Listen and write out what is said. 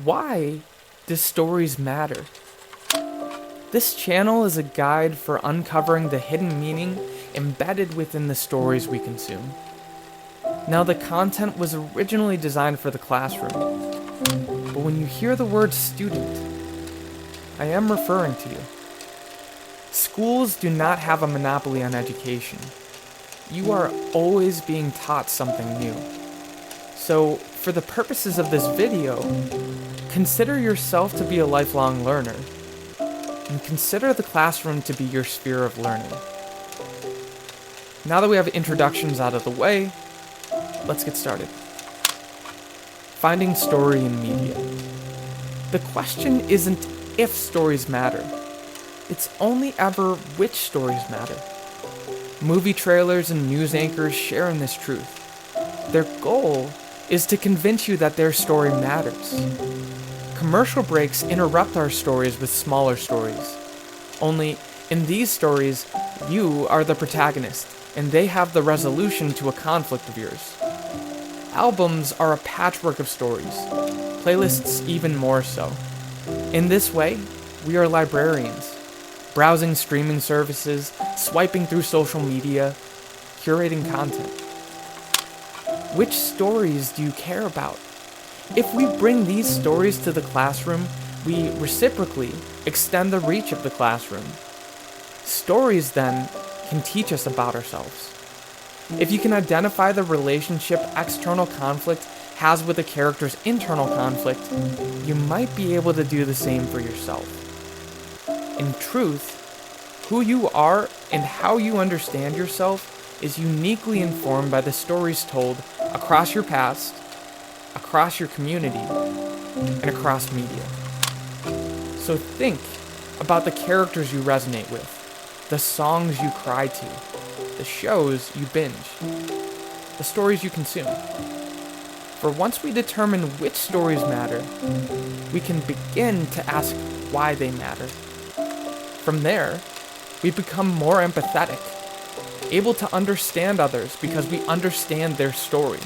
Why do stories matter? This channel is a guide for uncovering the hidden meaning embedded within the stories we consume. Now, the content was originally designed for the classroom, but when you hear the word student, I am referring to you. Schools do not have a monopoly on education. You are always being taught something new. So, for the purposes of this video, consider yourself to be a lifelong learner, and consider the classroom to be your sphere of learning. Now that we have introductions out of the way, let's get started. Finding story in media. The question isn't if stories matter, it's only ever which stories matter. Movie trailers and news anchors share in this truth. Their goal is to convince you that their story matters. Commercial breaks interrupt our stories with smaller stories. Only, in these stories, you are the protagonist, and they have the resolution to a conflict of yours. Albums are a patchwork of stories, playlists even more so. In this way, we are librarians, browsing streaming services, swiping through social media, curating content. Which stories do you care about? If we bring these stories to the classroom, we reciprocally extend the reach of the classroom. Stories, then, can teach us about ourselves. If you can identify the relationship external conflict has with a character's internal conflict, you might be able to do the same for yourself. In truth, who you are and how you understand yourself is uniquely informed by the stories told across your past, across your community, and across media. So think about the characters you resonate with, the songs you cry to, the shows you binge, the stories you consume. For once we determine which stories matter, we can begin to ask why they matter. From there, we become more empathetic, able to understand others because we understand their story.